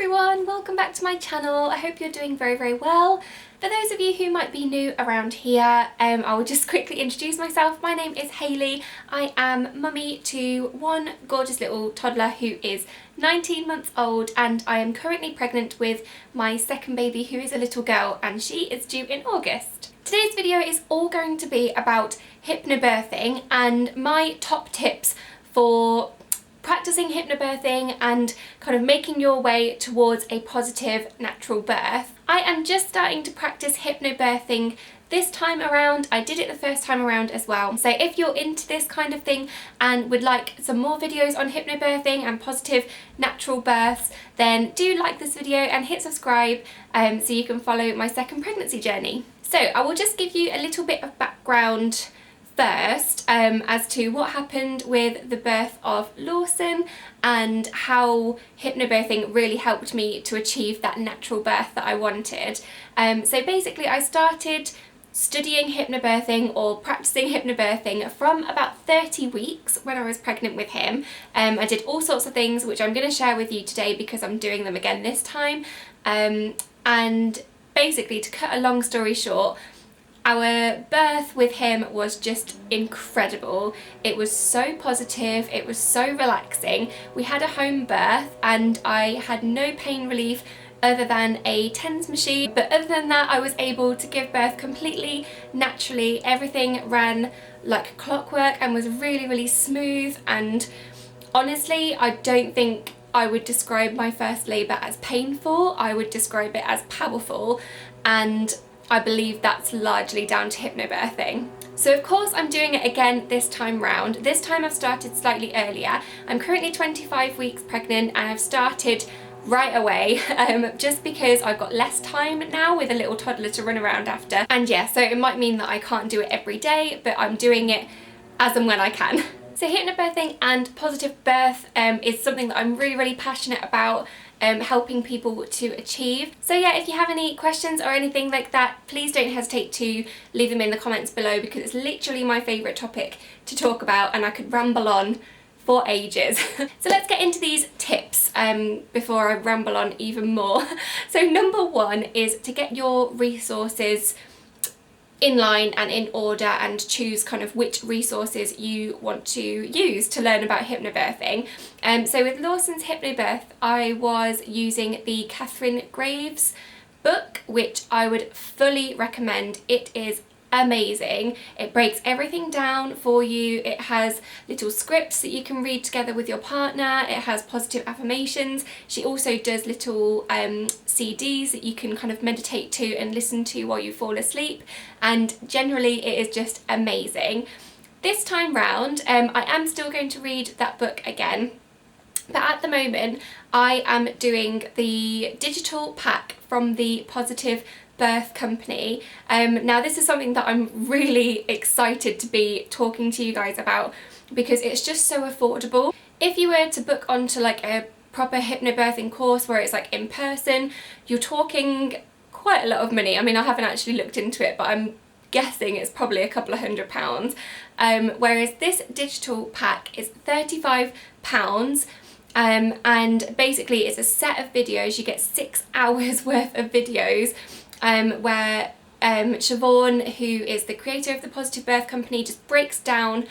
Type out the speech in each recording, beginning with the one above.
everyone, welcome back to my channel. I hope you're doing very well. For those of you who might be new around here, I will just quickly introduce myself. My name is Hayley. I am mummy to one gorgeous little toddler who is 19 months old, and I am currently pregnant with my second baby who is a little girl, and she is due in August. Today's video is all going to be about hypnobirthing and my top tips for practicing hypnobirthing and kind of making your way towards a positive natural birth. I am just starting to practice hypnobirthing this time around. I did it the first time around as well. So if you're into this kind of thing and would like some more videos on hypnobirthing and positive natural births, then do like this video and hit subscribe so you can follow my second pregnancy journey. So I will just give you a little bit of background first as to what happened with the birth of Lawson and how hypnobirthing really helped me to achieve that natural birth that I wanted. So basically I started studying hypnobirthing or practicing hypnobirthing from about 30 weeks when I was pregnant with him. I did all sorts of things which I'm going to share with you today because I'm doing them again this time. And basically, to cut a long story short, our birth with him was just incredible. It was so positive, it was so relaxing. We had a home birth and I had no pain relief other than a TENS machine, but other than that I was able to give birth completely naturally. Everything ran like clockwork and was really smooth, and honestly I don't think I would describe my first labour as painful. I would describe it as powerful, and I believe that's largely down to hypnobirthing. So of course I'm doing it again this time round. This time I've started slightly earlier. I'm currently 25 weeks pregnant and I've started right away just because I've got less time now with a little toddler to run around after. And yeah, so it might mean that I can't do it every day, but I'm doing it as and when I can. So hypnobirthing and positive birth is something that I'm really passionate about helping people to achieve. So yeah, if you have any questions or anything like that, please don't hesitate to leave them in the comments below, because it's literally my favourite topic to talk about and I could ramble on for ages. So let's get into these tips before I ramble on even more. So number one is to get your resources in line and in order, and choose kind of which resources you want to use to learn about hypnobirthing. So with Lawson's hypnobirth I was using the Catherine Graves book, which I would fully recommend. It is amazing. It breaks everything down for you. It has little scripts that you can read together with your partner. It has positive affirmations. She also does little CDs that you can kind of meditate to and listen to while you fall asleep, and generally it is just amazing. This time round I am still going to read that book again, but at the moment I am doing the digital pack from the Positive Birth company. Now this is something that I'm really excited to be talking to you guys about because it's just so affordable. If you were to book onto like a proper hypnobirthing course where it's like in person, you're talking quite a lot of money. I mean, I haven't actually looked into it, but I'm guessing it's probably a couple of £100. Whereas this digital pack is £35. And basically it's a set of videos. You get 6 hours worth of videos where Siobhan, who is the creator of the Positive Birth company, just breaks down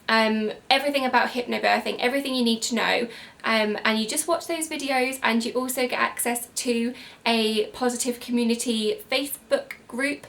everything about hypnobirthing, everything you need to know, and you just watch those videos, and you also get access to a positive community Facebook group,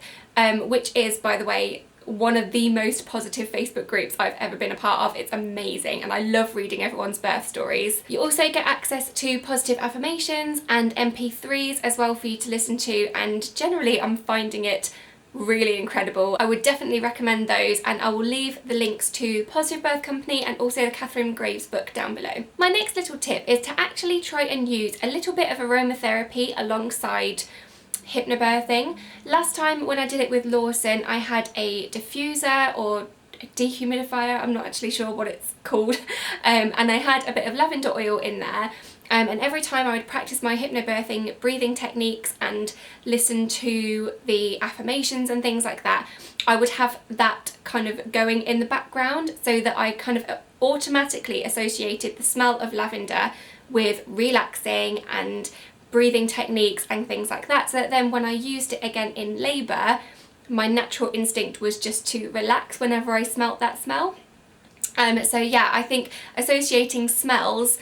which is, by the way, one of the most positive Facebook groups I've ever been a part of. It's amazing and I love reading everyone's birth stories. You also get access to positive affirmations and MP3s as well for you to listen to, and generally I'm finding it really incredible. I would definitely recommend those, and I will leave the links to Positive Birth Company and also the Catherine Graves book down below. My next little tip is to actually try and use a little bit of aromatherapy alongside hypnobirthing. Last time when I did it with Lawson I had a diffuser or a dehumidifier, I'm not actually sure what it's called, and I had a bit of lavender oil in there, and every time I would practice my hypnobirthing breathing techniques and listen to the affirmations and things like that, I would have that kind of going in the background, so that I kind of automatically associated the smell of lavender with relaxing and breathing techniques and things like that, so that then when I used it again in labour, my natural instinct was just to relax whenever I smelt that smell. So yeah, I think associating smells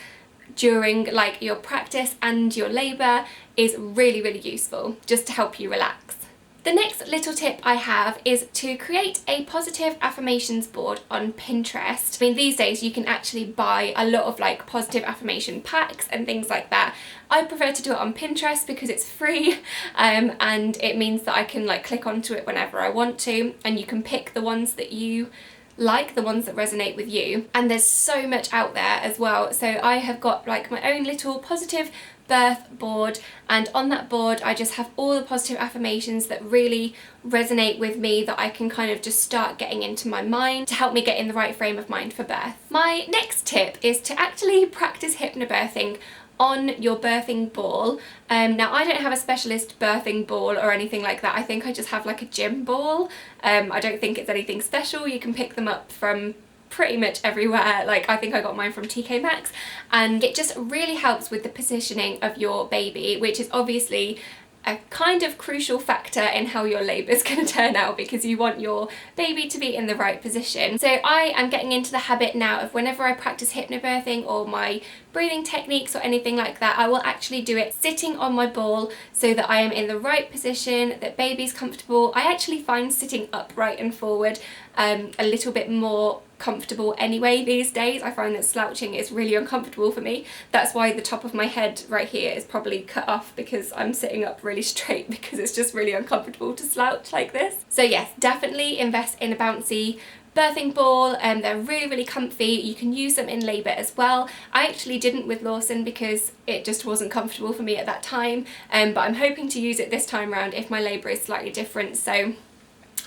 during like your practice and your labour is really, really useful just to help you relax. The next little tip I have is to create a positive affirmations board on Pinterest. I mean, these days you can actually buy a lot of like positive affirmation packs and things like that. I prefer to do it on Pinterest because it's free, and it means that I can like click onto it whenever I want to, and you can pick the ones that you like, the ones that resonate with you. And there's so much out there as well. So I have got like my own little positive birth board, and on that board I just have all the positive affirmations that really resonate with me, that I can kind of just start getting into my mind to help me get in the right frame of mind for birth. My next tip is to actually practice hypnobirthing on your birthing ball. Now I don't have a specialist birthing ball or anything like that. I think I just have like a gym ball. I don't think it's anything special. You can pick them up from pretty much everywhere. Like I think I got mine from TK Maxx, and it just really helps with the positioning of your baby, which is obviously a kind of crucial factor in how your labour is going to turn out, because you want your baby to be in the right position. So I am getting into the habit now of whenever I practice hypnobirthing or my breathing techniques or anything like that, I will actually do it sitting on my ball so that I am in the right position, that baby's comfortable. I actually find sitting upright and forward a little bit more comfortable anyway these days. I find that slouching is really uncomfortable for me. That's why the top of my head right here is probably cut off, because I'm sitting up really straight, because it's just really uncomfortable to slouch like this. So yes, definitely invest in a bouncy birthing ball, and they're really, really comfy. You can use them in labour as well. I actually didn't with Lawson because it just wasn't comfortable for me at that time, but I'm hoping to use it this time around if my labour is slightly different. So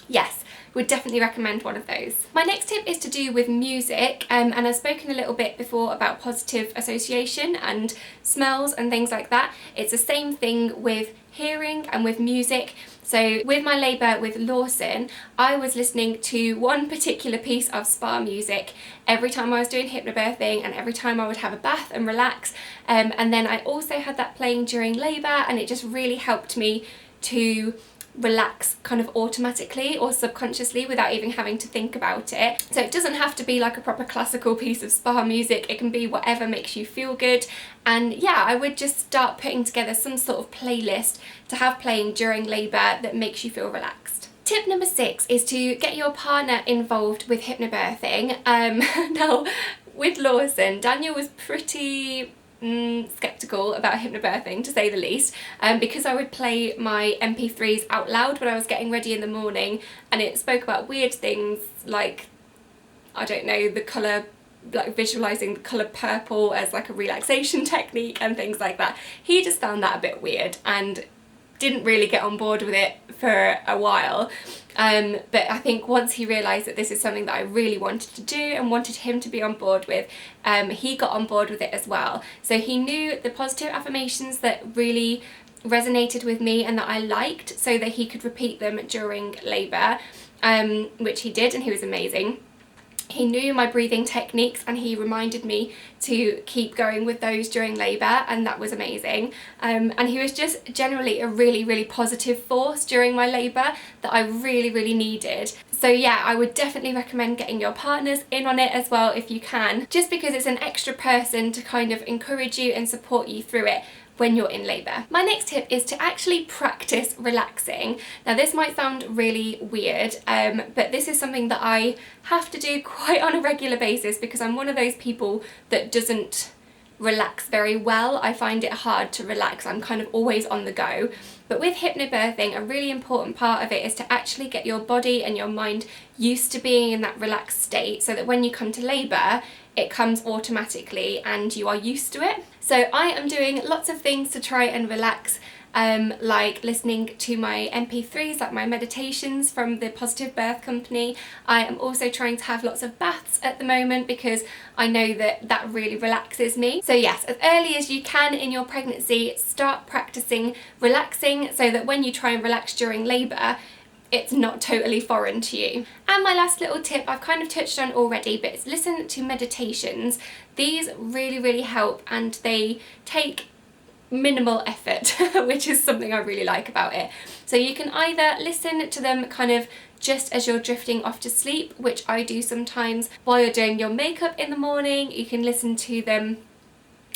yes, would definitely recommend one of those. My next tip is to do with music, and I've spoken a little bit before about positive association and smells and things like that. It's the same thing with hearing and with music. So with my labour with Lawson, I was listening to one particular piece of spa music every time I was doing hypnobirthing and every time I would have a bath and relax, and then I also had that playing during labour, and it just really helped me to relax kind of automatically or subconsciously without even having to think about it. So it doesn't have to be like a proper classical piece of spa music, it can be whatever makes you feel good. And yeah, I would just start putting together some sort of playlist to have playing during labour that makes you feel relaxed. Tip number 6 is to get your partner involved with hypnobirthing. Now with Lawson, Daniel was pretty skeptical about hypnobirthing, to say the least, because I would play my MP3s out loud when I was getting ready in the morning, and it spoke about weird things like, I don't know, the colour, like visualising the colour purple as like a relaxation technique and things like that. He just found that a bit weird and didn't really get on board with it for a while, but I think once he realised that this is something that I really wanted to do and wanted him to be on board with, he got on board with it as well. So he knew the positive affirmations that really resonated with me and that I liked, so that he could repeat them during labour, which he did, and he was amazing. He knew my breathing techniques and he reminded me to keep going with those during labour, and that was amazing. And he was just generally a really, really positive force during my labour that I really, really needed. So yeah, I would definitely recommend getting your partners in on it as well if you can, just because it's an extra person to kind of encourage you and support you through it when you're in labour. My next tip is to actually practice relaxing. Now this might sound really weird, but this is something that I have to do quite on a regular basis because I'm one of those people that doesn't relax very well. I find it hard to relax. I'm kind of always on the go. But with hypnobirthing, a really important part of it is to actually get your body and your mind used to being in that relaxed state, so that when you come to labour, it comes automatically and you are used to it. So I am doing lots of things to try and relax, like listening to my MP3s, like my meditations from the Positive Birth Company. I am also trying to have lots of baths at the moment because I know that that really relaxes me. So yes, as early as you can in your pregnancy, start practicing relaxing so that when you try and relax during labour, it's not totally foreign to you. And my last little tip I've kind of touched on already, but it's listen to meditations. These really, really help, and they take minimal effort, which is something I really like about it. So you can either listen to them kind of just as you're drifting off to sleep, which I do sometimes while you're doing your makeup in the morning. You can listen to them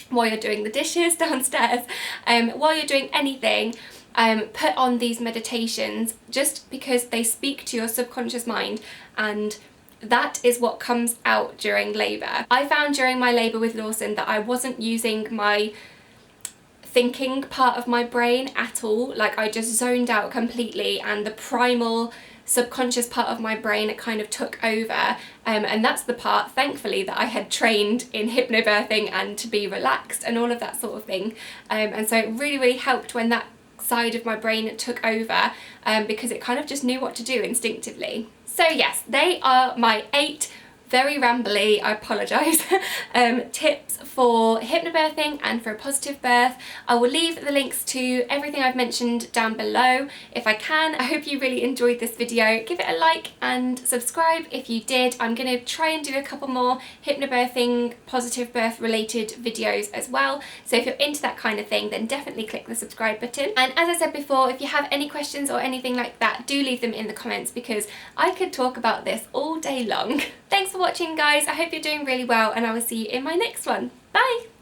while you're doing the dishes downstairs, while you're doing anything. Put on these meditations just because they speak to your subconscious mind, and that is what comes out during labour. I found during my labour with Lawson that I wasn't using my thinking part of my brain at all. Like, I just zoned out completely, and the primal subconscious part of my brain kind of took over, and that's the part, thankfully, that I had trained in hypnobirthing and to be relaxed and all of that sort of thing, and so it really helped when that side of my brain took over, because it kind of just knew what to do instinctively. So yes, they are my 8 very rambly, I apologise, tips for hypnobirthing and for a positive birth. I will leave the links to everything I've mentioned down below if I can. I hope you really enjoyed this video. Give it a like and subscribe if you did. I'm going to try and do a couple more hypnobirthing, positive birth related videos as well. So if you're into that kind of thing, then definitely click the subscribe button. And as I said before, if you have any questions or anything like that, do leave them in the comments, because I could talk about this all day long. Thanks for watching, guys. I hope you're doing really well, and I will see you in my next one. Bye!